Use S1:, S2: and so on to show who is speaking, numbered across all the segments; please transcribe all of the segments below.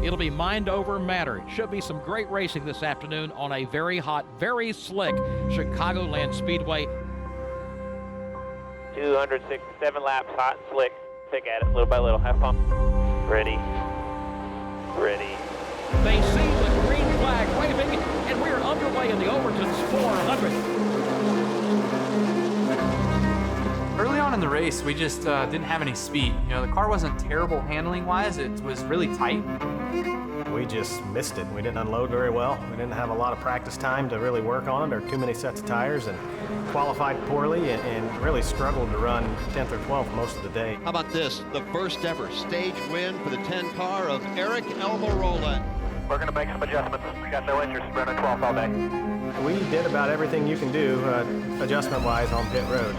S1: It'll be mind over matter. Should be some great racing this afternoon on a very hot, very slick Chicagoland Speedway.
S2: 267 laps, hot and slick. Pick at it little by little. Have fun. Ready. Ready.
S1: They see the green flag waving, and we're underway in the Overton's 400.
S3: Early on in the race, we just didn't have any speed. You know, the car wasn't terrible handling-wise. It was really tight.
S4: We just missed it. We didn't unload very well. We didn't have a lot of practice time to really work on it, or too many sets of tires, and qualified poorly and really struggled to run 10th or 12th most of the day.
S5: How about this? The first ever stage win for the 10 car of Eric Almirola.
S2: We're going to make some adjustments. We got no interest in running 12th all day.
S4: We did about everything you can do adjustment-wise on pit road.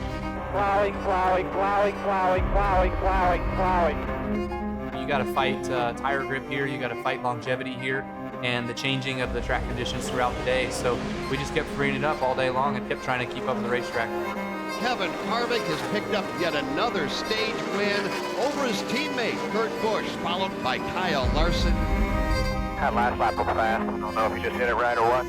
S2: Plowing, plowing, plowing, plowing, plowing, plowing, plowing.
S3: You got to fight tire grip here. You got to fight longevity here, and the changing of the track conditions throughout the day. So we just kept freeing it up all day long and kept trying to keep up with the racetrack.
S5: Kevin Harvick has picked up yet another stage win over his teammate Kurt Busch, followed by Kyle Larson.
S2: That last lap was fast. I don't know if you just hit it right or what.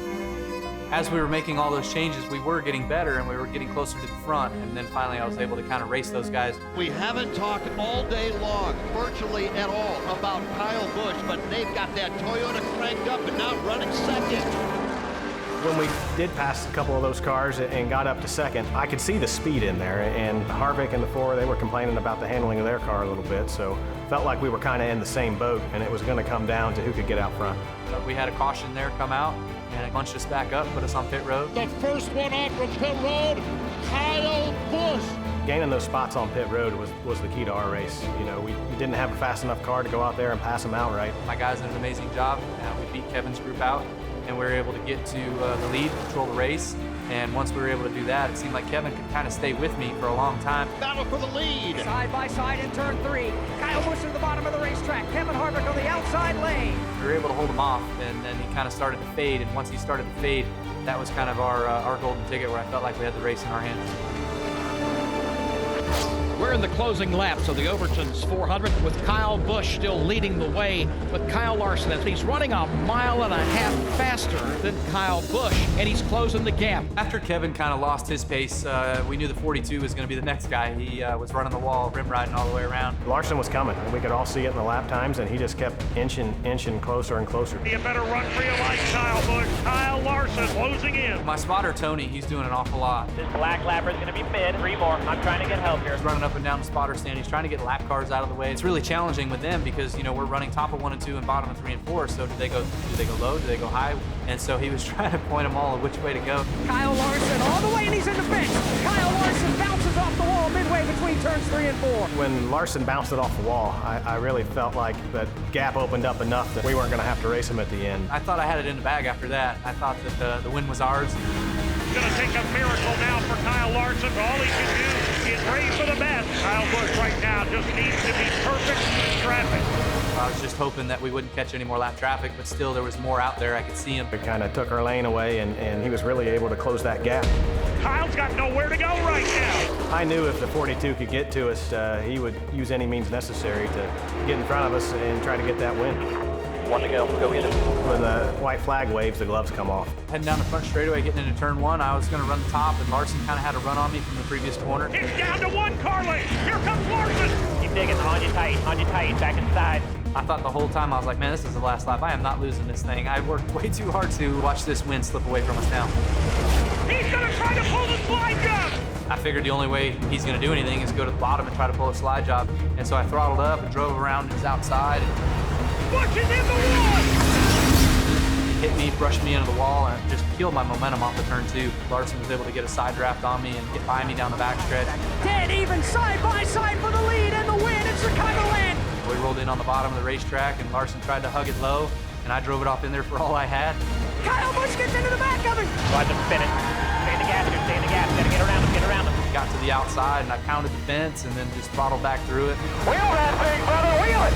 S3: As we were making all those changes, we were getting better and we were getting closer to the front, and then finally I was able to kind of race those guys.
S5: We haven't talked all day long, virtually at all, about Kyle Busch, but they've got that Toyota cranked up and now running second.
S4: When we did pass a couple of those cars and got up to second, I could see the speed in there, and Harvick and the four, they were complaining about the handling of their car a little bit, so felt like we were kind of in the same boat, and it was going to come down to who could get out front.
S3: We had a caution there come out, and it bunched us back up, put us on pit road.
S6: The first one off from pit road, Kyle Busch.
S4: Gaining those spots on pit road was the key to our race. You know, we didn't have a fast enough car to go out there and pass them outright.
S3: My guys did an amazing job. We beat Kevin's group out, and we were able to get to the lead, control the race. And once we were able to do that, it seemed like Kevin could kind of stay with me for a long time.
S5: Battle for the lead.
S7: Side by side in turn 3. Kyle Busch at the bottom of the racetrack. Kevin Harvick on the outside lane.
S3: We were able to hold him off, and then he kind of started to fade. And once he started to fade, that was kind of our golden ticket, where I felt like we had the race in our hands.
S1: We're in the closing laps of the Overton's 400 with Kyle Busch still leading the way, but Kyle Larson, as he's running a mile and a half faster than Kyle Busch, and he's closing the gap.
S3: After Kevin kind of lost his pace, we knew the 42 was going to be the next guy. He was running the wall, rim riding all the way around.
S4: Larson was coming, and we could all see it in the lap times, and he just kept inching closer and closer.
S6: Be a better run for your life, Kyle Busch. Kyle Larson closing in.
S3: My spotter, Tony, he's doing an awful lot.
S2: This black lapper is going to be mid. 3 more. I'm trying to get help here.
S3: He's running up and down the spotter stand. He's trying to get lap cars out of the way. It's really challenging with them because, you know, we're running top of 1 and 2 and bottom of 3 and 4. So do they go low? Do they go high? And so he was trying to point them all which way to go.
S7: Kyle Larson all the way, and he's in the fence. Kyle Larson bounces off the wall midway between turns 3 and 4.
S4: When Larson bounced it off the wall, I really felt like that gap opened up enough that we weren't going to have to race him at the end.
S3: I thought I had it in the bag after that. I thought that the win was ours.
S6: It's going to take a miracle now for Kyle Larson. All he can do is race for the best. Kyle Busch right now just needs to be perfect in traffic.
S3: I was just hoping that we wouldn't catch any more lap traffic, but still there was more out there. I could see him.
S4: We kind of took our lane away, and he was really able to close that gap.
S6: Kyle's got nowhere to go right now.
S4: I knew if the 42 could get to us, he would use any means necessary to get in front of us and try to get that win.
S2: 1 to go. Go get it.
S4: When the white flag waves, the gloves come off.
S3: Heading down the front straightaway, getting into turn 1, I was going to run the top, and Larson kind of had a run on me from the previous corner.
S6: It's down to 1 car length. Here comes Larson.
S2: Keep digging. On you tight, back inside.
S3: I thought the whole time, I was like, man, this is the last lap. I am not losing this thing. I worked way too hard to watch this win slip away from us now.
S6: He's going to try to pull the slide job.
S3: I figured the only way he's going to do anything is go to the bottom and try to pull a slide job. And so I throttled up and drove around his outside.
S6: Busch is in the wall.
S3: Hit me, brushed me into the wall, and it just killed my momentum off of turn 2. Larson was able to get a side draft on me and get by me down the backstretch.
S7: Dead even side by side for the lead and the win in Chicagoland.
S3: We rolled in on the bottom of the racetrack, and Larson tried to hug it low, and I drove it off in there for all I had.
S7: Kyle Busch gets into the back of him.
S2: Watch him spin it. Stay in the gas here, stay in the gas. Gotta get around him, get around him.
S3: Got to the outside, and I pounded the fence, and then just throttled back through it.
S2: Wheel that thing, brother, wheel it!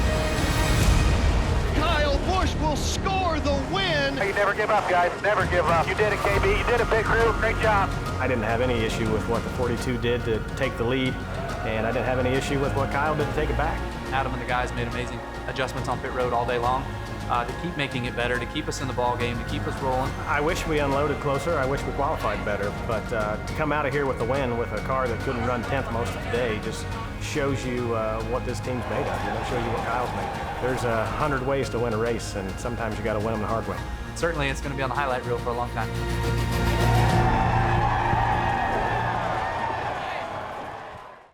S5: Kyle Busch will score the win.
S2: You never give up, guys. Never give up. You did it, KB. You did it, big crew. Great job.
S4: I didn't have any issue with what the 42 did to take the lead, and I didn't have any issue with what Kyle did to take it back.
S3: Adam and the guys made amazing adjustments on pit road all day long. to keep making it better, to keep us in the ball game, to keep us rolling.
S4: I wish we unloaded closer. I wish we qualified better. But to come out of here with the win with a car that couldn't run 10th most of the day just shows you what this team's made of. You know, shows you what Kyle's made of. There's 100 ways to win a race, and sometimes you got to win them the hard way.
S3: Certainly, it's going to be on the highlight reel for a long time.